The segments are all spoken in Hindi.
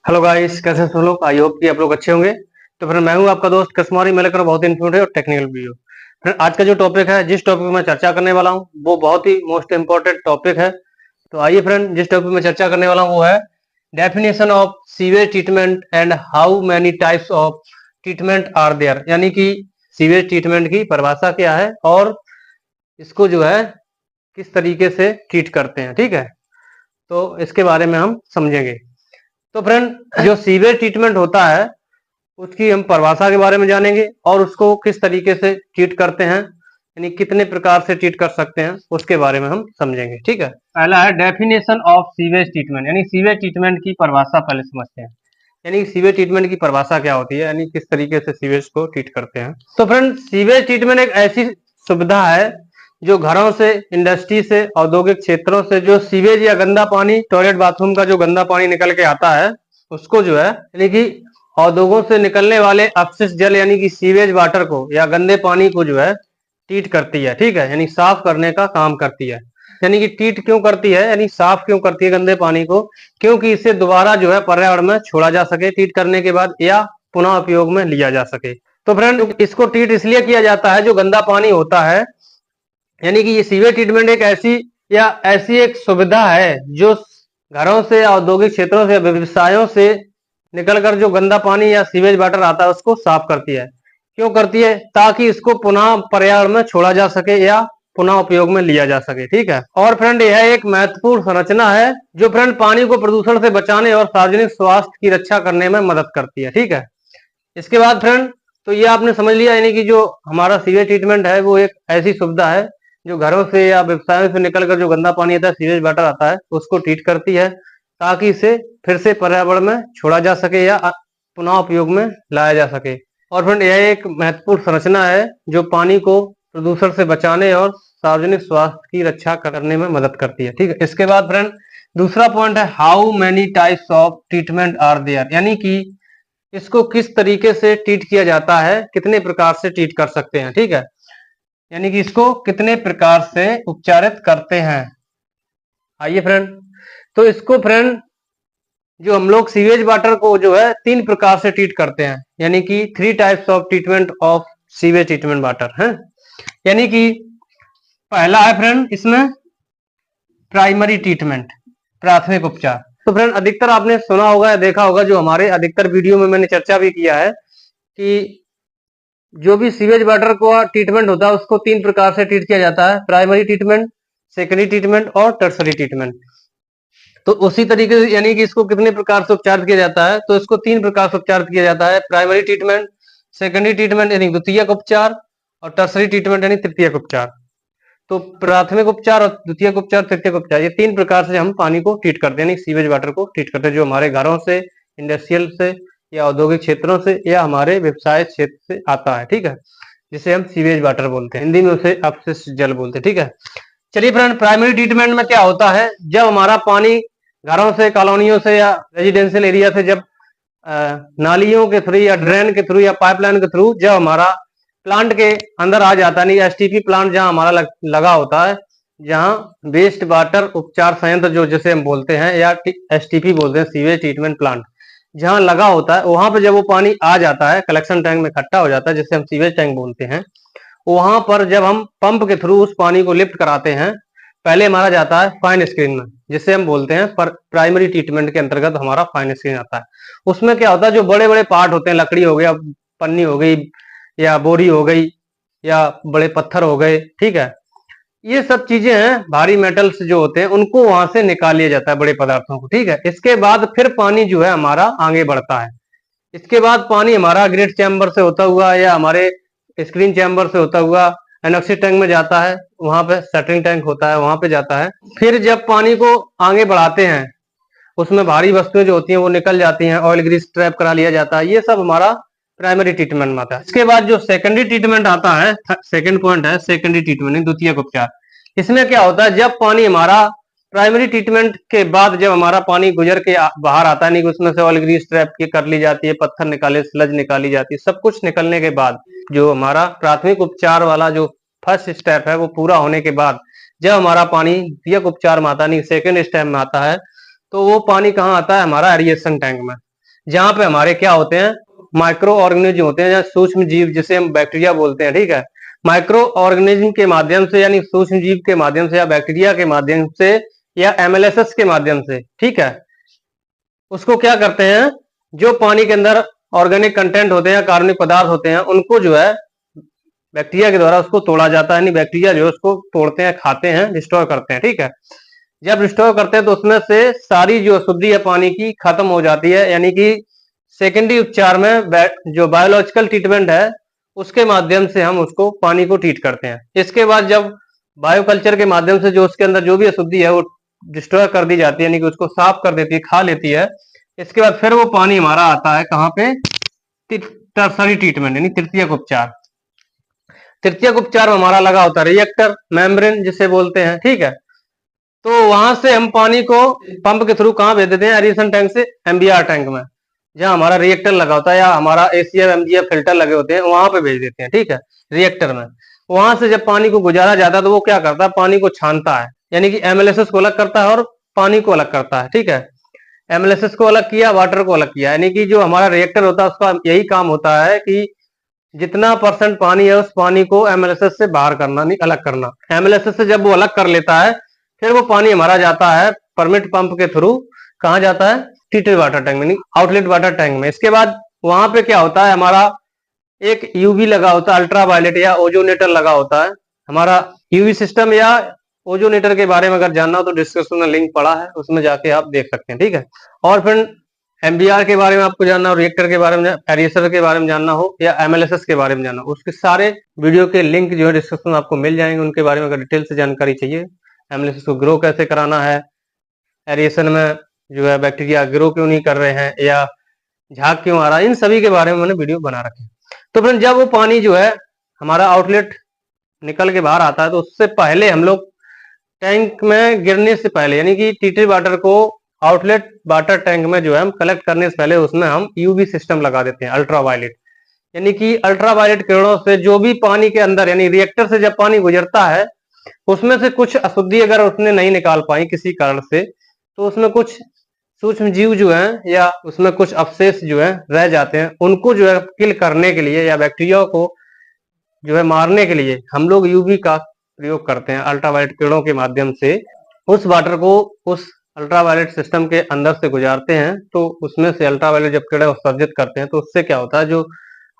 हेलो गाइस, कैसे हैं सब लोग। आई होप कि आप लोग अच्छे होंगे। तो फिर मैं हूं आपका दोस्त कसमारी। मैं लेकर बहुत इन्फॉर्मेटिव और टेक्निकल वीडियो। फिर आज का जो टॉपिक है, जिस टॉपिक में चर्चा करने वाला हूं, वो बहुत ही मोस्ट इंपॉर्टेंट टॉपिक है। तो आइए फ्रेंड, जिस टॉपिक में चर्चा करने वाला हूं वो है definition of sewage treatment and how many types of treatment are there. यानी कि सीवेज ट्रीटमेंट की परिभाषा क्या है और इसको जो है किस तरीके से ट्रीट करते हैं। ठीक है, तो इसके बारे में हम समझेंगे। तो फ्रेंड, जो सीवेज ट्रीटमेंट होता है उसकी हम परिभाषा के बारे में जानेंगे और उसको किस तरीके से ट्रीट करते हैं, यानी कितने प्रकार से ट्रीट कर सकते हैं, उसके बारे में हम समझेंगे। ठीक है, पहला है डेफिनेशन ऑफ सीवेज ट्रीटमेंट। यानी सीवेज ट्रीटमेंट की परिभाषा पहले समझते हैं। यानी सीवेज ट्रीटमेंट की परिभाषा क्या होती है, यानी किस तरीके से सीवेज को ट्रीट करते हैं। तो फ्रेंड, सीवेज ट्रीटमेंट एक ऐसी सुविधा है जो घरों से, इंडस्ट्री से, औद्योगिक क्षेत्रों से जो सीवेज या गंदा पानी, टॉयलेट बाथरूम का जो गंदा पानी निकल के आता है उसको जो है, यानी कि उद्योगों से निकलने वाले अपशिष्ट जल यानी कि सीवेज वाटर को या गंदे पानी को जो है ट्रीट करती है। ठीक है, यानी साफ करने का काम करती है। यानी कि ट्रीट क्यों करती है, यानी साफ क्यों करती है गंदे पानी को, क्योंकि इसे दोबारा जो है पर्यावरण में छोड़ा जा सके ट्रीट करने के बाद, या पुनः उपयोग में लिया जा सके। तो फ्रेंड, इसको ट्रीट इसलिए किया जाता है, जो गंदा पानी होता है, यानी कि ये सीवेज ट्रीटमेंट एक ऐसी एक सुविधा है जो घरों से, औद्योगिक क्षेत्रों से, व्यवसायों से निकलकर जो गंदा पानी या सीवेज वाटर आता है उसको साफ करती है। क्यों करती है? ताकि इसको पुनः पर्यावरण में छोड़ा जा सके या पुनः उपयोग में लिया जा सके। ठीक है, और फ्रेंड यह एक महत्वपूर्ण संरचना है जो फ्रेंड पानी को प्रदूषण से बचाने और सार्वजनिक स्वास्थ्य की रक्षा करने में मदद करती है। ठीक है, इसके बाद फ्रेंड, तो ये आपने समझ लिया, यानी कि जो हमारा सीवेज ट्रीटमेंट है वो एक ऐसी सुविधा है जो घरों से या व्यवसायों से निकलकर जो गंदा पानी आता है, सीवेज वाटर आता है, उसको ट्रीट करती है ताकि इसे फिर से पर्यावरण में छोड़ा जा सके या पुनः उपयोग में लाया जा सके। और फ्रेंड, यह एक महत्वपूर्ण संरचना है जो पानी को प्रदूषण से बचाने और सार्वजनिक स्वास्थ्य की रक्षा करने में मदद करती है। ठीक है, इसके बाद फ्रेंड दूसरा पॉइंट है how many types of treatment are there. यानी कि इसको किस तरीके से ट्रीट किया जाता है, कितने प्रकार से ट्रीट कर सकते हैं। ठीक है, यानी कि इसको कितने प्रकार से उपचारित करते हैं। आइए फ्रेंड, तो इसको फ्रेंड, जो हम लोग सीवेज वाटर को जो है 3 प्रकार से ट्रीट करते हैं, यानी कि 3 types of treatment of sewage treatment water है। यानी कि पहला है फ्रेंड इसमें प्राइमरी ट्रीटमेंट, प्राथमिक उपचार। तो फ्रेंड, अधिकतर आपने सुना होगा या देखा होगा, जो हमारे अधिकतर वीडियो में मैंने चर्चा भी किया है कि जो भी सीवेज वाटर का ट्रीटमेंट होता है उसको 3 प्रकार से ट्रीट किया जाता है, प्राइमरी ट्रीटमेंट, सेकेंडरी ट्रीटमेंट और टर्सरी ट्रीटमेंट। तो उसी तरीके से, यानी कि इसको कितने प्रकार से उपचार किया जाता है, तो इसको 3 प्रकार से उपचार किया जाता है, प्राइमरी ट्रीटमेंट, सेकेंडरी ट्रीटमेंट यानी द्वितीयक उपचार, और टर्सरी ट्रीटमेंट यानी तृतीयक उपचार। तो प्राथमिक उपचार और द्वितीयक उपचार, तृतीयक उपचार, ये 3 प्रकार से हम पानी को ट्रीट करते हैं, यानी सीवेज वाटर को ट्रीट करते हैं, जो हमारे घरों से, इंडस्ट्रियल से या औद्योगिक क्षेत्रों से या हमारे व्यवसाय क्षेत्र से आता है। ठीक है, जिसे हम सीवेज वाटर बोलते हैं, हिंदी में उसे अपशिष्ट जल बोलते हैं। ठीक है, चलिए फ्रेंड, प्राइमरी ट्रीटमेंट में क्या होता है, जब हमारा पानी घरों से, कॉलोनियों से या रेजिडेंशियल एरिया से जब नालियों के थ्रू या ड्रेन के थ्रू या पाइपलाइन के थ्रू जब हमारा प्लांट के अंदर आ जाता है, नहीं एसटीपी प्लांट जहां हमारा लगा होता है, जहां वेस्ट वाटर उपचार संयंत्र जो जिसे हम बोलते हैं, या एसटीपी बोलते हैं, सीवेज ट्रीटमेंट प्लांट जहां लगा होता है, वहां पर जब वो पानी आ जाता है, कलेक्शन टैंक में इकट्ठा हो जाता है, जिसे हम सीवेज टैंक बोलते हैं, वहां पर जब हम पंप के थ्रू उस पानी को लिफ्ट कराते हैं, पहले हमारा जाता है फाइन स्क्रीन में, जिसे हम बोलते हैं प्राइमरी ट्रीटमेंट के अंतर्गत हमारा फाइन स्क्रीन आता है। उसमें क्या होता है, जो बड़े बड़े पार्ट होते हैं, लकड़ी हो गया, पन्नी हो गई, या बोरी हो गई, या बड़े पत्थर हो गए, ठीक है, ये सब चीजें हैं, भारी मेटल्स जो होते हैं उनको वहां से निकाल लिया जाता है, बड़े पदार्थों को। ठीक है, इसके बाद फिर पानी जो है हमारा आगे बढ़ता है। इसके बाद पानी हमारा ग्रेट चैम्बर से होता हुआ या हमारे स्क्रीन चैम्बर से होता हुआ एनॉक्सी टैंक में जाता है, वहां पे सेटरिंग टैंक होता है, वहां पे जाता है। फिर जब पानी को आगे बढ़ाते हैं, उसमें भारी वस्तुएं जो होती हैं वो निकल जाती हैं, ऑयल ग्रीस ट्रैप करा लिया जाता है, ये सब हमारा प्राइमरी ट्रीटमेंट में आता है। इसके बाद जो सेकेंडरी ट्रीटमेंट आता है, सेकंड पॉइंट है सेकेंडरी ट्रीटमेंट, द्वितीयक उपचार। इसमें क्या होता है, जब पानी हमारा प्राइमरी ट्रीटमेंट के बाद जब हमारा पानी गुजर के बाहर आता है, नहीं उसमें से ऑयल ग्रीस ट्रैप की कर ली जाती है, पत्थर निकाले, स्लज निकाली जाती है, सब कुछ निकलने के बाद जो हमारा प्राथमिक उपचार वाला जो फर्स्ट स्टेप है वो पूरा होने के बाद जब हमारा पानी द्वितीयक उपचार में आता है, नहीं सेकेंड स्टेप में आता है, तो वो पानी कहाँ आता है, हमारा एरिएशन टैंक में। जहां पे हमारे क्या होते हैं, माइक्रो ऑर्गेनिज्म होते हैं या सूक्ष्म जीव, जिसे हम बैक्टीरिया बोलते हैं। ठीक है, माइक्रो ऑर्गेनिज्म के माध्यम से यानी सूक्ष्म जीव के माध्यम से या बैक्टीरिया के माध्यम से या एमएलएसएस के माध्यम से, ठीक है, उसको क्या करते हैं, जो पानी के अंदर ऑर्गेनिक कंटेंट होते हैं, कार्बनिक पदार्थ होते हैं, उनको जो है बैक्टीरिया के द्वारा उसको तोड़ा जाता है, यानी बैक्टीरिया जो है उसको तोड़ते हैं, खाते हैं, डिस्ट्रॉय करते हैं। ठीक है, जब डिस्ट्रॉय करते हैं तो उसमें से सारी जो अशुद्धि है पानी की खत्म हो जाती है, यानी कि सेकेंडरी उपचार में जो बायोलॉजिकल ट्रीटमेंट है उसके माध्यम से हम उसको पानी को ट्रीट करते हैं। इसके बाद जब बायोकल्चर के माध्यम से जो उसके अंदर जो भी अशुद्धि है वो डिस्ट्रॉय कर दी जाती है, यानी कि उसको साफ कर देती है, खा लेती है। इसके बाद फिर वो पानी हमारा आता है कहाँ पे, टर्सरी ट्रीटमेंट यानी तृतीयक उपचार। तृतीयक उपचार में हमारा लगा होता है रिएक्टर मेम्ब्रेन जिसे बोलते हैं। ठीक है, तो वहां से हम पानी को पंप के थ्रू कहाँ भेज देते हैं, एडिशन टैंक से एमबीआर टैंक में, जहां हमारा रिएक्टर लगा होता है या हमारा एसीएफ एमजीएफ फिल्टर लगे होते हैं, वहां पे भेज देते हैं। ठीक है, रिएक्टर में वहां से जब पानी को गुजारा जाता है तो वो क्या करता है, पानी को छानता है, यानी कि एमएलएसएस को अलग करता है और पानी को अलग करता है। ठीक है, एमएलएसएस को अलग किया, वाटर को अलग किया, यानी कि जो हमारा रिएक्टर होता है उसका यही काम होता है कि जितना परसेंट पानी है उस पानी को एमएलएसएस से बाहर करना, नहीं अलग करना। एमएलएसएस से जब वो अलग कर लेता है फिर वो पानी हमारा जाता है परमिट पंप के थ्रू, कहाँ जाता है, ट्रीटेड वाटर टैंक में, आउटलेट वाटर टैंक में। इसके बाद वहां पे क्या होता है, हमारा एक यूवी लगा होता है, अल्ट्रा वायलेट या ओजोनेटर लगा होता है हमारा। यूवी सिस्टम या ओजोनेटर के बारे में अगर जानना हो तो डिस्क्रिप्शन में लिंक पड़ा है, उसमें जाके आप देख सकते हैं। ठीक है, और फिर एमबीआर के बारे में आपको जानना हो, रिएक्टर के बारे में, एरिएटर के बारे में जानना हो या एमएलएसएस के बारे में जानना हो, उसके सारे वीडियो के लिंक जो है डिस्क्रिप्शन में आपको मिल जाएंगे। उनके बारे में अगर डिटेल से जानकारी चाहिए, एमएलएसएस को ग्रो कैसे कराना है, एरिएशन में जो है बैक्टीरिया ग्रो क्यों नहीं कर रहे हैं या झाग क्यों आ रहा है, इन सभी के बारे में मैंने वीडियो बना रखे हैं। तो फिर जब वो पानी जो है हमारा आउटलेट निकल के बाहर आता है तो उससे पहले हम लोग टैंक में गिरने से पहले, यानी कि ट्रीटेड वाटर को आउटलेट वाटर टैंक में जो है हम कलेक्ट करने से पहले उसमें हम यूवी सिस्टम लगा देते हैं, अल्ट्रा वायलेट, यानी कि अल्ट्रा वायलेट किरणों से जो भी पानी के अंदर, यानी रिएक्टर से जब पानी गुजरता है उसमें से कुछ अशुद्धि अगर उसने नहीं निकाल पाई किसी कारण से, तो उसमें कुछ सूक्ष्म जीव जो हैं या उसमें कुछ अवशेष जो है रह जाते हैं, उनको जो है किल करने के लिए या बैक्टीरिया को जो है मारने के लिए हम लोग यूवी का प्रयोग करते हैं, अल्ट्रावायलेट किरणों के माध्यम से उस वाटर को उस अल्ट्रावायलेट सिस्टम के अंदर से गुजारते हैं। तो उसमें से अल्ट्रावायलेट जब किरण उत्सर्जित करते हैं तो उससे क्या होता है, जो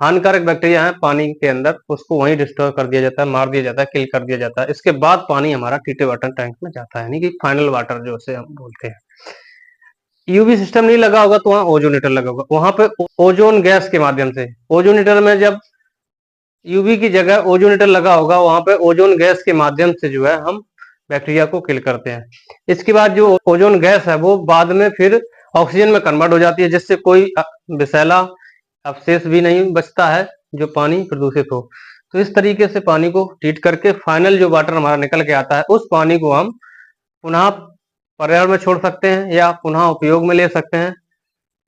हानिकारक बैक्टीरिया है पानी के अंदर उसको वहीं डिस्ट्रॉय कर दिया जाता है, मार दिया जाता है, किल कर दिया जाता है। इसके बाद पानी हमारा ट्रीटेड वाटर टैंक में जाता है, यानी कि फाइनल वाटर जो उसे हम बोलते हैं। यूवी सिस्टम नहीं लगा होगा तो वहां ओजोनेटर लगा होगा, वहां पे ओजोन गैस के माध्यम से, ओजोनेटर में जब यूवी की जगह ओजोनेटर लगा होगा वहां पे ओजोन गैस के माध्यम से जो है हम बैक्टीरिया को किल करते हैं। इसके बाद जो ओजोन गैस है वो बाद में फिर ऑक्सीजन में कन्वर्ट हो जाती है, जिससे कोई विषैला अवशेष भी नहीं बचता है जो पानी प्रदूषित हो। तो इस तरीके से पानी को ट्रीट करके फाइनल जो वाटर हमारा निकल के आता है उस पानी को हम पुनः पर्यावरण में छोड़ सकते हैं या पुनः उपयोग में ले सकते हैं,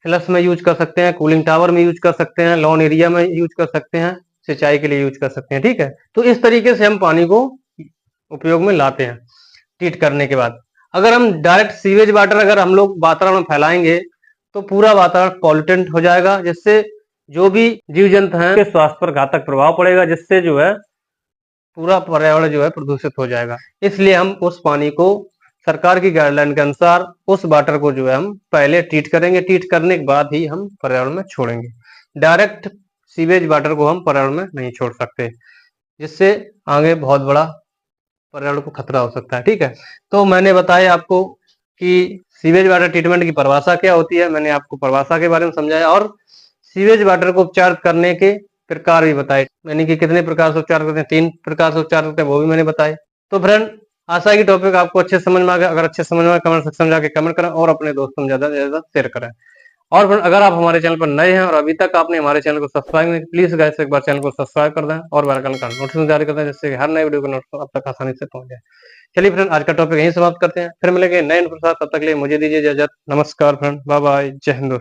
फ्लश में यूज कर सकते हैं, कूलिंग टावर में यूज कर सकते हैं, लॉन एरिया में यूज कर सकते हैं, सिंचाई के लिए यूज कर सकते हैं। ठीक है, तो इस तरीके से हम पानी को उपयोग में लाते हैं ट्रीट करने के बाद। अगर हम डायरेक्ट सीवेज वाटर अगर हम लोग वातावरण में फैलाएंगे तो पूरा वातावरण पॉल्यूटेंट हो जाएगा, जिससे जो भी जीव जंतु हैं उसके स्वास्थ्य पर घातक प्रभाव पड़ेगा, जिससे जो है पूरा पर्यावरण जो है प्रदूषित हो जाएगा। इसलिए हम उस पानी को सरकार की गाइडलाइन के अनुसार उस वाटर को जो है हम पहले ट्रीट करेंगे, ट्रीट करने के बाद ही हम पर्यावरण में छोड़ेंगे। डायरेक्ट सीवेज वाटर को हम पर्यावरण में नहीं छोड़ सकते, जिससे आगे बहुत बड़ा पर्यावरण को खतरा हो सकता है। ठीक है, तो मैंने बताया आपको कि सीवेज वाटर ट्रीटमेंट की परिभाषा क्या होती है, मैंने आपको परिभाषा के बारे में समझाया और सीवेज वाटर को उपचार करने के प्रकार भी बताए, यानी कि कितने प्रकार से उपचार करते हैं, 3 प्रकार से उपचार करते हैं वो भी मैंने बताए। तो फ्रेंड आशा है कि टॉपिक आपको अच्छे समझ में आ गया। अगर अच्छे समझ में आए कमेंट सेक्शन में जाके कमेंट करें और अपने दोस्तों में ज्यादा से ज्यादा शेयर करें। और फ्रेंड अगर आप हमारे चैनल पर नए हैं और अभी तक आपने हमारे चैनल को सब्सक्राइब नहीं, प्लीज गाइस एक बार चैनल को सब्सक्राइब कर दें और बेल आइकन का नोटिफिकेशन जारी कर दें, जिससे हर नए वीडियो का नोटिफिकेशन आप तक आसानी से पहुंच जाए। चलिए फ्रेंड आज का टॉपिक यहीं समाप्त करते हैं, फिर मिलेंगे नए इन्फो के साथ, तब तक के लिए मुझे दीजिए इजाजत। नमस्कार फ्रेंड, बाय बाय, जय हिंद।